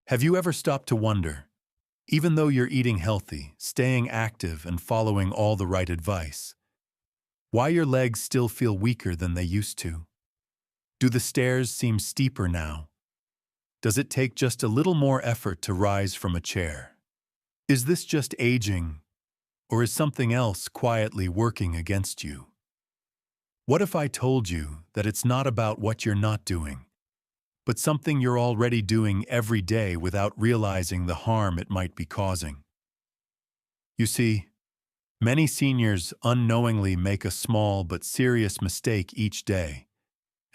Have you ever stopped to wonder, even though you're eating healthy, staying active, and following all the right advice, why your legs still feel weaker than they used to? Do the stairs seem steeper now? Does it take just a little more effort to rise from a chair? Is this just aging, or is something else quietly working against you? What if I told you that it's not about what you're not doing, but something you're already doing every day without realizing the harm it might be causing? You see, many seniors unknowingly make a small but serious mistake each day,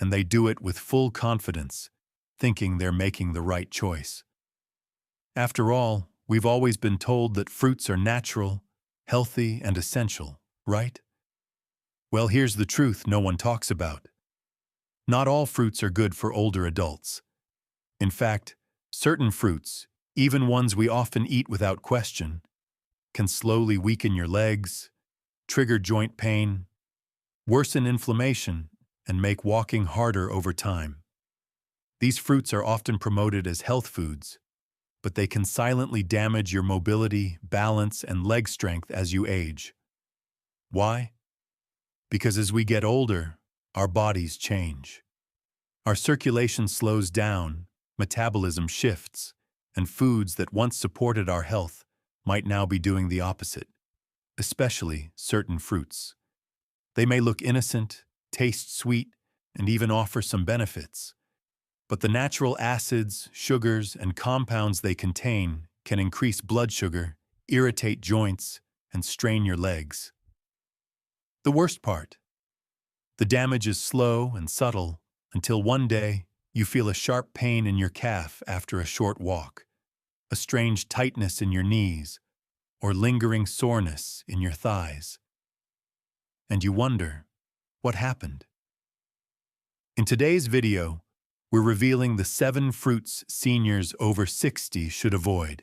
and they do it with full confidence, thinking they're making the right choice. After all, we've always been told that fruits are natural, healthy, and essential, right? Well, here's the truth no one talks about. Not all fruits are good for older adults. In fact, certain fruits, even ones we often eat without question, can slowly weaken your legs, trigger joint pain, worsen inflammation, and make walking harder over time. These fruits are often promoted as health foods, but they can silently damage your mobility, balance, and leg strength as you age. Why? Because as we get older, our bodies change. Our circulation slows down, metabolism shifts, and foods that once supported our health might now be doing the opposite, especially certain fruits. They may look innocent, taste sweet, and even offer some benefits, but the natural acids, sugars, and compounds they contain can increase blood sugar, irritate joints, and strain your legs. The worst part: the damage is slow and subtle until one day you feel a sharp pain in your calf after a short walk, a strange tightness in your knees, or lingering soreness in your thighs. And you wonder, what happened? In today's video, we're revealing the 7 fruits seniors over 60 should avoid,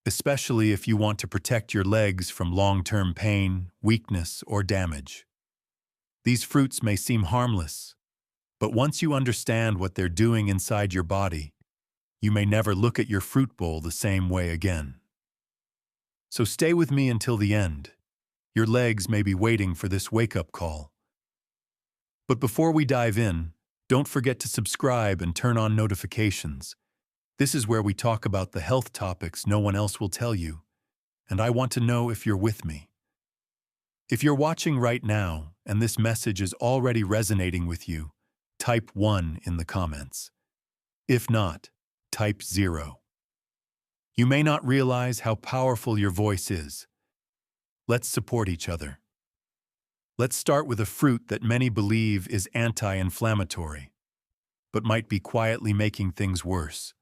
especially if you want to protect your legs from long-term pain, weakness, or damage. These fruits may seem harmless, but once you understand what they're doing inside your body, you may never look at your fruit bowl the same way again. So stay with me until the end. Your legs may be waiting for this wake-up call. But before we dive in, don't forget to subscribe and turn on notifications. This is where we talk about the health topics no one else will tell you, and I want to know if you're with me. If you're watching right now and this message is already resonating with you, type 1 in the comments. If not, type 0. You may not realize how powerful your voice is. Let's support each other. Let's start with a fruit that many believe is anti-inflammatory, but might be quietly making things worse.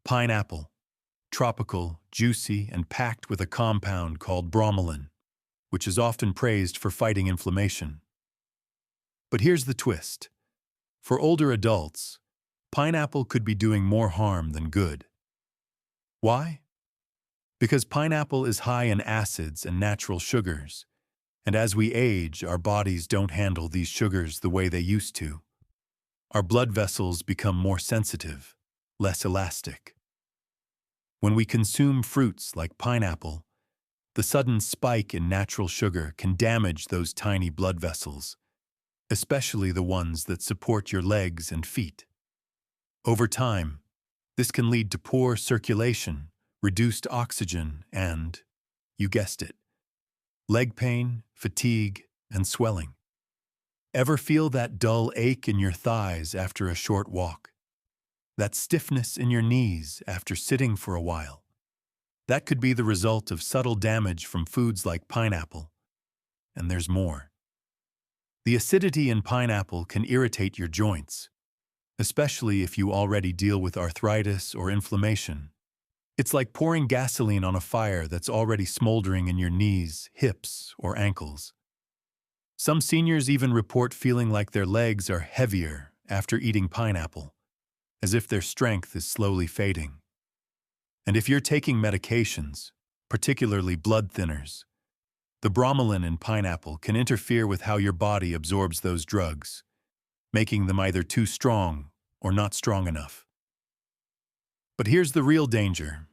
Pineapple. Tropical, juicy, and packed with a compound called bromelain, which is often praised for fighting inflammation. But here's the twist. For older adults, pineapple could be doing more harm than good. Why? Because pineapple is high in acids and natural sugars, and as we age, our bodies don't handle these sugars the way they used to. Our blood vessels become more sensitive, less elastic. When we consume fruits like pineapple, the sudden spike in natural sugar can damage those tiny blood vessels, especially the ones that support your legs and feet. Over time, this can lead to poor circulation, reduced oxygen, and, you guessed it, leg pain, fatigue, and swelling. Ever feel that dull ache in your thighs after a short walk? That stiffness in your knees after sitting for a while? That could be the result of subtle damage from foods like pineapple. And there's more. The acidity in pineapple can irritate your joints, especially if you already deal with arthritis or inflammation. It's like pouring gasoline on a fire that's already smoldering in your knees, hips, or ankles. Some seniors even report feeling like their legs are heavier after eating pineapple, as if their strength is slowly fading. And if you're taking medications, particularly blood thinners, the bromelain in pineapple can interfere with how your body absorbs those drugs, making them either too strong or not strong enough. But here's the real danger.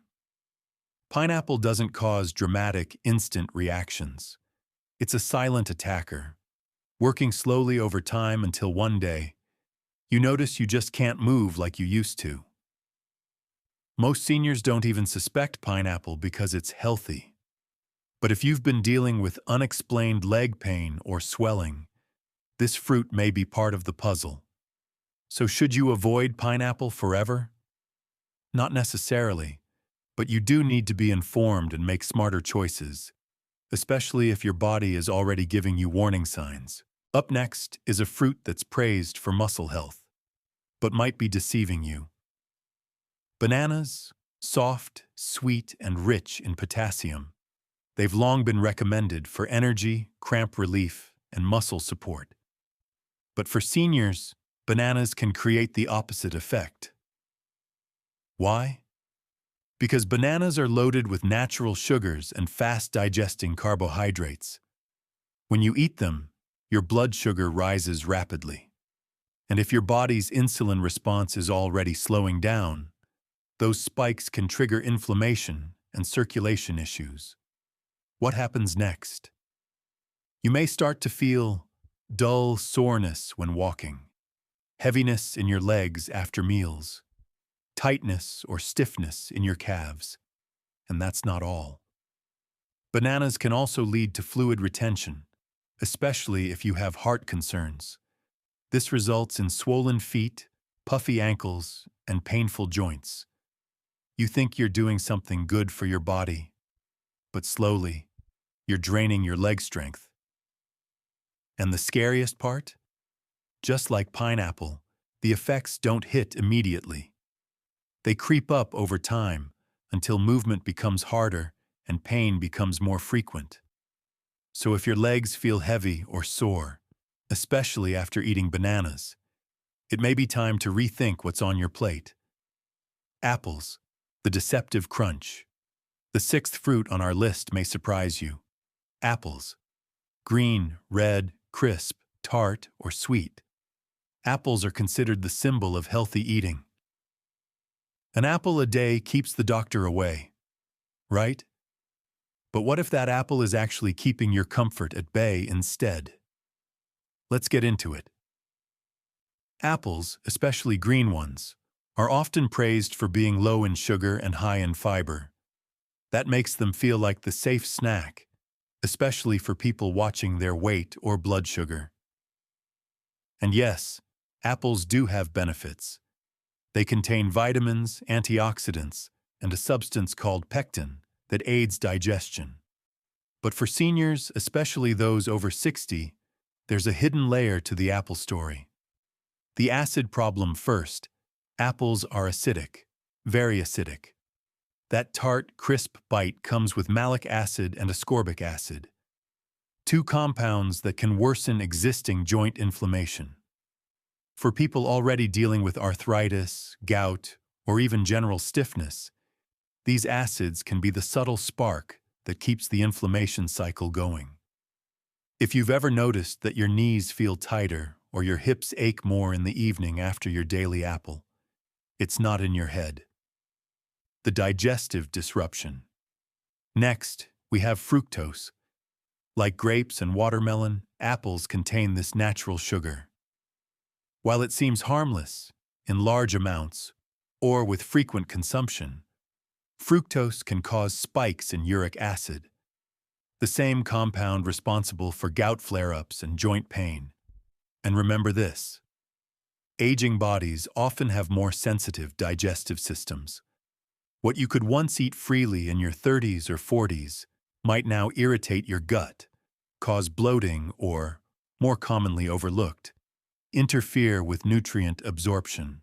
Pineapple doesn't cause dramatic, instant reactions. It's a silent attacker, working slowly over time until one day, you notice you just can't move like you used to. Most seniors don't even suspect pineapple because it's healthy. But if you've been dealing with unexplained leg pain or swelling, this fruit may be part of the puzzle. So should you avoid pineapple forever? Not necessarily, but you do need to be informed and make smarter choices, especially if your body is already giving you warning signs. Up next is a fruit that's praised for muscle health, but might be deceiving you. Bananas, soft, sweet, and rich in potassium. They've long been recommended for energy, cramp relief, and muscle support. But for seniors, bananas can create the opposite effect. Why? Because bananas are loaded with natural sugars and fast-digesting carbohydrates. When you eat them, your blood sugar rises rapidly. And if your body's insulin response is already slowing down, those spikes can trigger inflammation and circulation issues. What happens next? You may start to feel dull soreness when walking, heaviness in your legs after meals, tightness or stiffness in your calves. And that's not all. Bananas can also lead to fluid retention, especially if you have heart concerns. This results in swollen feet, puffy ankles, and painful joints. You think you're doing something good for your body, but slowly, you're draining your leg strength. And the scariest part? Just like pineapple, the effects don't hit immediately. They creep up over time until movement becomes harder and pain becomes more frequent. So if your legs feel heavy or sore, especially after eating bananas, it may be time to rethink what's on your plate. Apples, the deceptive crunch. The sixth fruit on our list may surprise you. Apples. Green, red, crisp, tart, or sweet. Apples are considered the symbol of healthy eating. An apple a day keeps the doctor away, right? But what if that apple is actually keeping your comfort at bay instead? Let's get into it. Apples, especially green ones, are often praised for being low in sugar and high in fiber. That makes them feel like the safe snack, especially for people watching their weight or blood sugar. And yes, apples do have benefits. They contain vitamins, antioxidants, and a substance called pectin that aids digestion. But for seniors, especially those over 60, there's a hidden layer to the apple story. The acid problem first. Apples are acidic, very acidic. That tart, crisp bite comes with malic acid and ascorbic acid, two compounds that can worsen existing joint inflammation. For people already dealing with arthritis, gout, or even general stiffness, these acids can be the subtle spark that keeps the inflammation cycle going. If you've ever noticed that your knees feel tighter or your hips ache more in the evening after your daily apple, it's not in your head. The digestive disruption. Next, we have fructose. Like grapes and watermelon, apples contain this natural sugar. While it seems harmless, in large amounts, or with frequent consumption, fructose can cause spikes in uric acid, the same compound responsible for gout flare-ups and joint pain. And remember this: aging bodies often have more sensitive digestive systems. What you could once eat freely in your 30s or 40s might now irritate your gut, cause bloating, or, more commonly overlooked, interfere with nutrient absorption.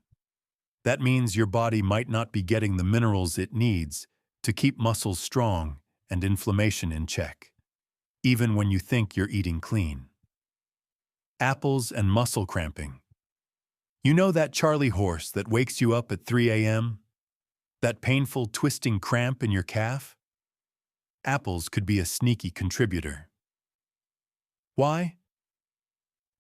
That means your body might not be getting the minerals it needs to keep muscles strong and inflammation in check, even when you think you're eating clean. Apples and muscle cramping. You know that Charlie horse that wakes you up at 3 a.m.? That painful, twisting cramp in your calf? Apples could be a sneaky contributor. Why?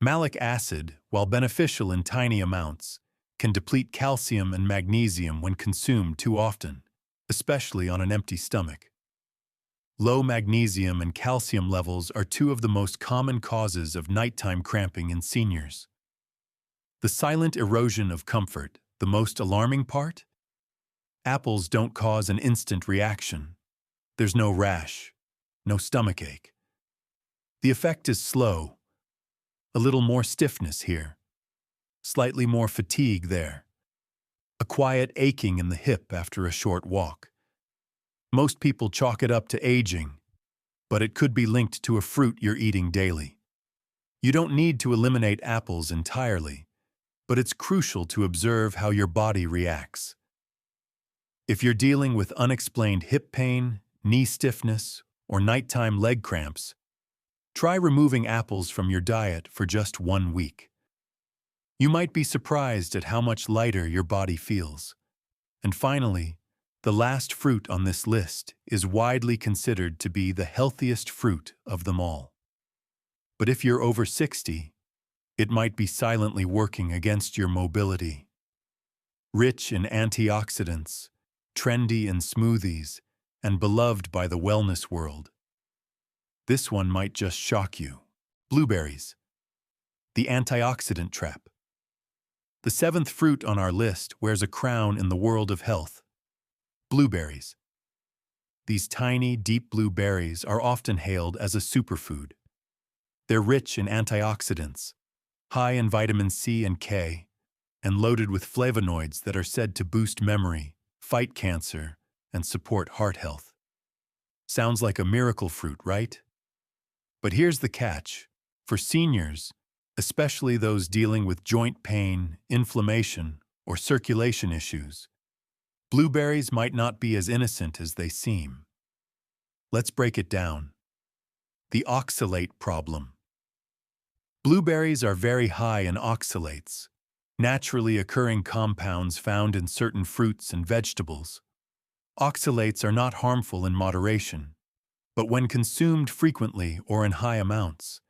Malic acid, while beneficial in tiny amounts, can deplete calcium and magnesium when consumed too often, especially on an empty stomach. Low magnesium and calcium levels are two of the most common causes of nighttime cramping in seniors. The silent erosion of comfort, the most alarming part? Apples don't cause an instant reaction. There's no rash, no stomachache. The effect is slow. A little more stiffness here, slightly more fatigue there, a quiet aching in the hip after a short walk. Most people chalk it up to aging, but it could be linked to a fruit you're eating daily. You don't need to eliminate apples entirely, but it's crucial to observe how your body reacts. If you're dealing with unexplained hip pain, knee stiffness, or nighttime leg cramps, try removing apples from your diet for just 1 week. You might be surprised at how much lighter your body feels. And finally, the last fruit on this list is widely considered to be the healthiest fruit of them all. But if you're over 60, it might be silently working against your mobility. Rich in antioxidants, trendy in smoothies, and beloved by the wellness world. This one might just shock you. Blueberries. The antioxidant trap. The 7th fruit on our list wears a crown in the world of health. Blueberries. These tiny, deep blue berries are often hailed as a superfood. They're rich in antioxidants, high in vitamin C and K, and loaded with flavonoids that are said to boost memory, fight cancer, and support heart health. Sounds like a miracle fruit, right? But here's the catch. For seniors, especially those dealing with joint pain, inflammation, or circulation issues, blueberries might not be as innocent as they seem. Let's break it down. The oxalate problem. Blueberries are very high in oxalates, naturally occurring compounds found in certain fruits and vegetables. Oxalates are not harmful in moderation, but when consumed frequently or in high amounts,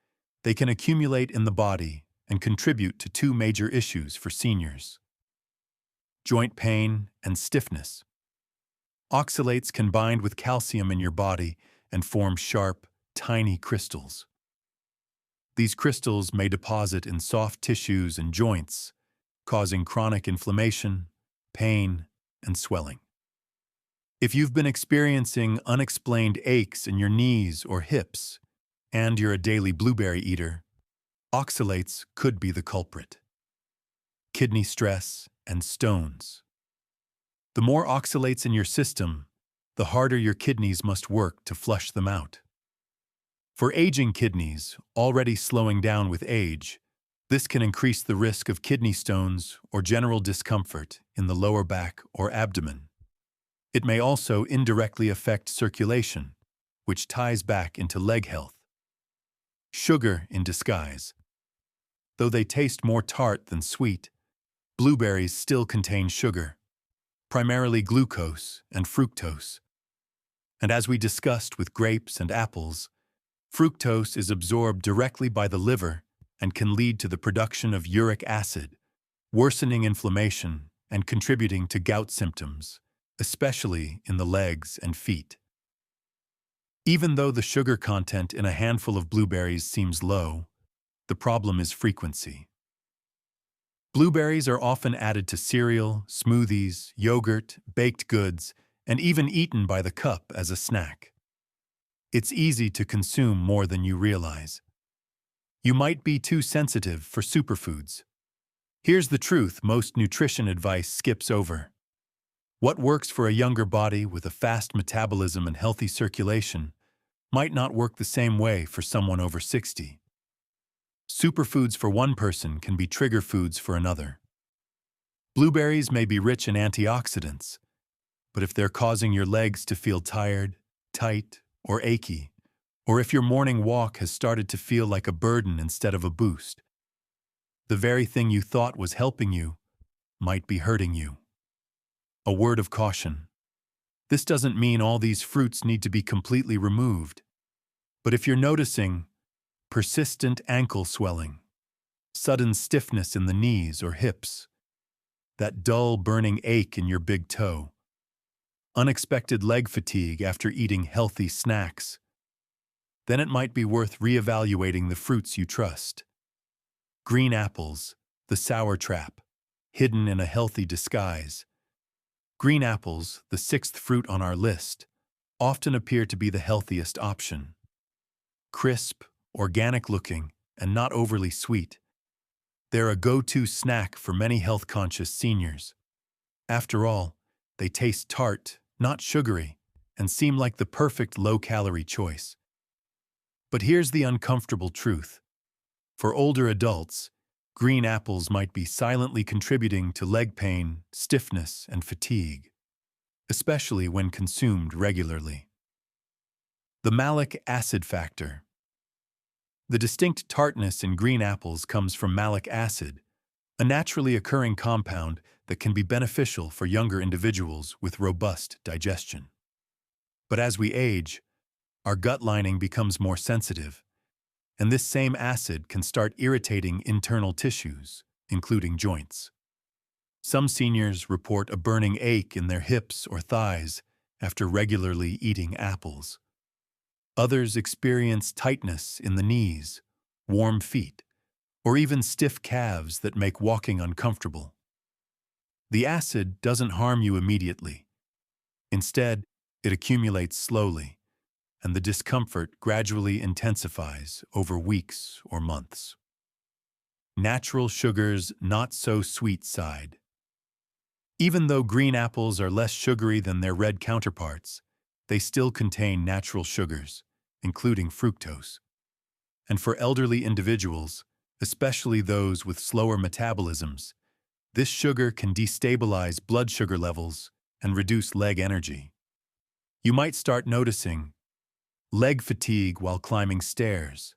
they can accumulate in the body and contribute to 2 major issues for seniors: joint pain and stiffness. Oxalates can bind with calcium in your body and form sharp, tiny crystals. These crystals may deposit in soft tissues and joints, causing chronic inflammation, pain, and swelling. If you've been experiencing unexplained aches in your knees or hips, and you're a daily blueberry eater, oxalates could be the culprit. Kidney stress and stones. The more oxalates in your system, the harder your kidneys must work to flush them out. For aging kidneys, already slowing down with age, this can increase the risk of kidney stones or general discomfort in the lower back or abdomen. It may also indirectly affect circulation, which ties back into leg health. Sugar in disguise. Though they taste more tart than sweet, blueberries still contain sugar, primarily glucose and fructose. And as we discussed with grapes and apples, fructose is absorbed directly by the liver and can lead to the production of uric acid, worsening inflammation and contributing to gout symptoms, especially in the legs and feet. Even though the sugar content in a handful of blueberries seems low, the problem is frequency. Blueberries are often added to cereal, smoothies, yogurt, baked goods, and even eaten by the cup as a snack. It's easy to consume more than you realize. You might be too sensitive for superfoods. Here's the truth most nutrition advice skips over. What works for a younger body with a fast metabolism and healthy circulation might not work the same way for someone over 60. Superfoods for one person can be trigger foods for another. Blueberries may be rich in antioxidants, but if they're causing your legs to feel tired, tight, or achy, or if your morning walk has started to feel like a burden instead of a boost, the very thing you thought was helping you might be hurting you. A word of caution. This doesn't mean all these fruits need to be completely removed, but if you're noticing persistent ankle swelling, sudden stiffness in the knees or hips, that dull, burning ache in your big toe, unexpected leg fatigue after eating healthy snacks, then it might be worth reevaluating the fruits you trust. Green apples, the sour trap, hidden in a healthy disguise. Green apples, the sixth fruit on our list, often appear to be the healthiest option. Crisp, organic-looking, and not overly sweet, they're a go-to snack for many health-conscious seniors. After all, they taste tart, not sugary, and seem like the perfect low-calorie choice. But here's the uncomfortable truth. For older adults, green apples might be silently contributing to leg pain, stiffness, and fatigue, especially when consumed regularly. The malic acid factor. The distinct tartness in green apples comes from malic acid, a naturally occurring compound that can be beneficial for younger individuals with robust digestion. But as we age, our gut lining becomes more sensitive, and this same acid can start irritating internal tissues, including joints. Some seniors report a burning ache in their hips or thighs after regularly eating apples. Others experience tightness in the knees, warm feet, or even stiff calves that make walking uncomfortable. The acid doesn't harm you immediately. Instead, it accumulates slowly, and the discomfort gradually intensifies over weeks or months. Natural sugar's not-so-sweet side. Even though green apples are less sugary than their red counterparts, they still contain natural sugars, including fructose. And for elderly individuals, especially those with slower metabolisms, this sugar can destabilize blood sugar levels and reduce leg energy. You might start noticing leg fatigue while climbing stairs,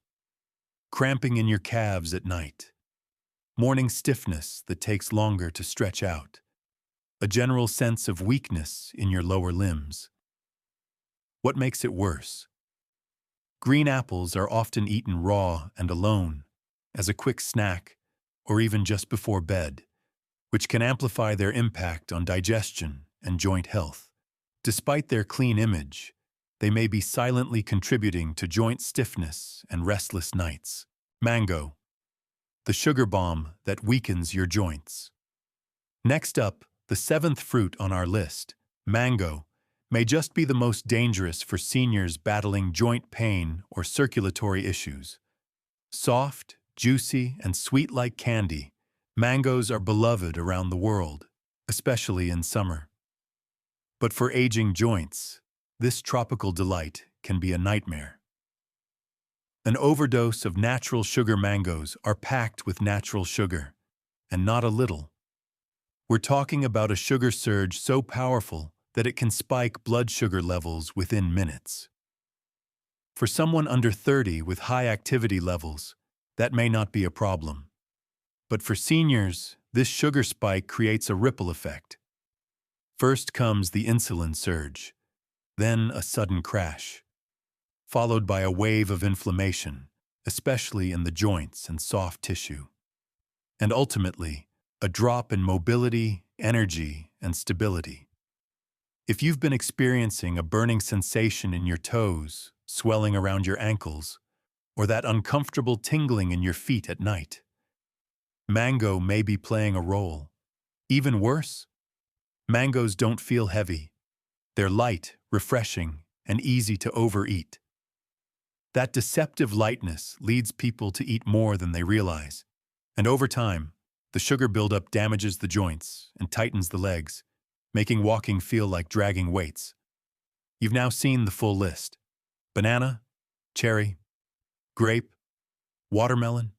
cramping in your calves at night, morning stiffness that takes longer to stretch out, a general sense of weakness in your lower limbs. What makes it worse? Green apples are often eaten raw and alone, as a quick snack, or even just before bed, which can amplify their impact on digestion and joint health. Despite their clean image, they may be silently contributing to joint stiffness and restless nights. Mango, the sugar bomb that weakens your joints. Next up, the seventh fruit on our list, mango, may just be the most dangerous for seniors battling joint pain or circulatory issues. Soft, juicy, and sweet like candy, mangoes are beloved around the world, especially in summer. But for aging joints, this tropical delight can be a nightmare. An overdose of natural sugar mangoes are packed with natural sugar, and not a little. We're talking about a sugar surge so powerful that it can spike blood sugar levels within minutes. For someone under 30 with high activity levels, that may not be a problem. But for seniors, this sugar spike creates a ripple effect. First comes the insulin surge, then a sudden crash, followed by a wave of inflammation, especially in the joints and soft tissue. And ultimately, a drop in mobility, energy, and stability. If you've been experiencing a burning sensation in your toes, swelling around your ankles, or that uncomfortable tingling in your feet at night, mango may be playing a role. Even worse, mangoes don't feel heavy. They're light, refreshing, and easy to overeat. That deceptive lightness leads people to eat more than they realize. And over time, the sugar buildup damages the joints and tightens the legs, making walking feel like dragging weights. You've now seen the full list: banana, cherry, grape, watermelon,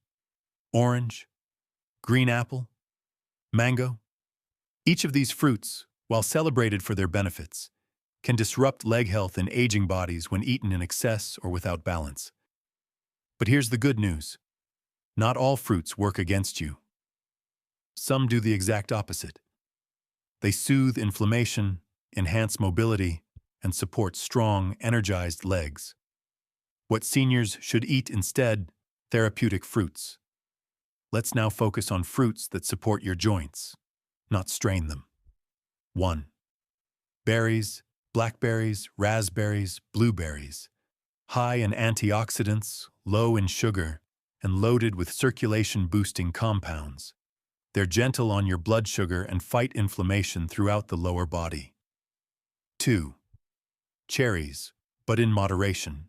orange, green apple, mango. Each of these fruits, while celebrated for their benefits, can disrupt leg health in aging bodies when eaten in excess or without balance. But here's the good news. Not all fruits work against you. Some do the exact opposite. They soothe inflammation, enhance mobility, and support strong, energized legs. What seniors should eat instead: therapeutic fruits. Let's now focus on fruits that support your joints. not strain them. 1. Berries, blackberries, raspberries, blueberries. High in antioxidants, low in sugar, and loaded with circulation-boosting compounds. They're gentle on your blood sugar and fight inflammation throughout the lower body. 2. Cherries, but in moderation.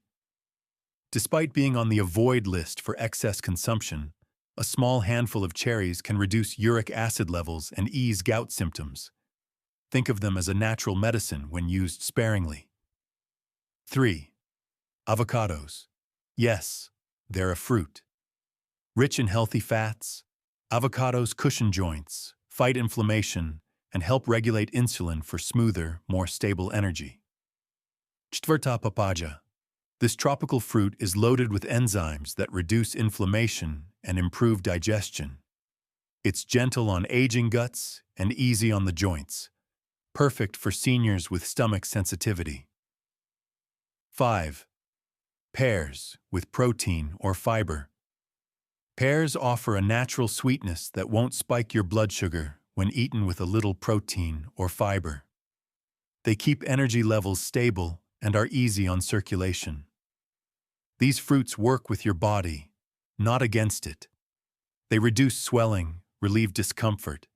Despite being on the avoid list for excess consumption, a small handful of cherries can reduce uric acid levels and ease gout symptoms. Think of them as a natural medicine when used sparingly. 3. Avocados. Yes, they're a fruit. Rich in healthy fats, avocados cushion joints, fight inflammation, and help regulate insulin for smoother, more stable energy. 4. Papaya. This tropical fruit is loaded with enzymes that reduce inflammation and improve digestion. It's gentle on aging guts and easy on the joints, perfect for seniors with stomach sensitivity. 5. Pears, with protein or fiber. Pears offer a natural sweetness that won't spike your blood sugar when eaten with a little protein or fiber. They keep energy levels stable and are easy on circulation. These fruits work with your body, not against it. They reduce swelling, relieve discomfort,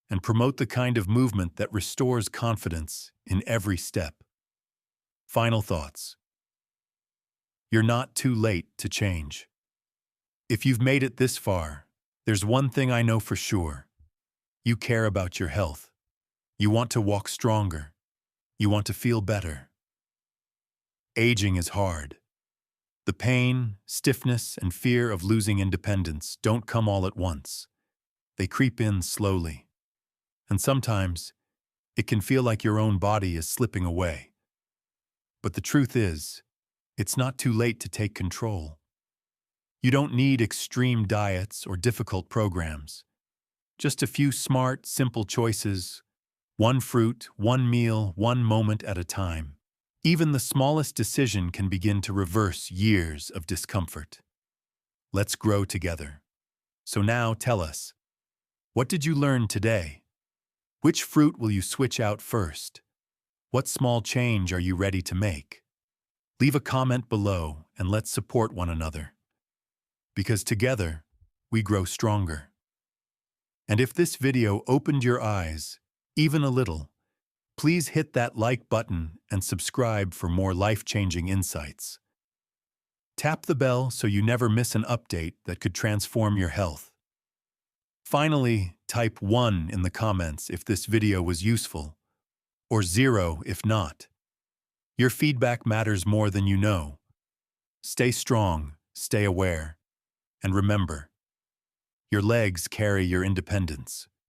and promote the kind of movement that restores confidence in every step. Final thoughts. You're not too late to change. If you've made it this far, there's one thing I know for sure. You care about your health. You want to walk stronger. You want to feel better. Aging is hard. The pain, stiffness, and fear of losing independence don't come all at once. They creep in slowly. And sometimes, it can feel like your own body is slipping away. But the truth is, it's not too late to take control. You don't need extreme diets or difficult programs. Just a few smart, simple choices, one fruit, one meal, one moment at a time. Even the smallest decision can begin to reverse years of discomfort. Let's grow together. So now tell us, what did you learn today? Which fruit will you switch out first? What small change are you ready to make? Leave a comment below and let's support one another. Because together, we grow stronger. And if this video opened your eyes, even a little, please hit that like button and subscribe for more life-changing insights. Tap the bell so you never miss an update that could transform your health. Finally, type 1 in the comments if this video was useful, or 0 if not. Your feedback matters more than you know. Stay strong, stay aware, and remember, your legs carry your independence.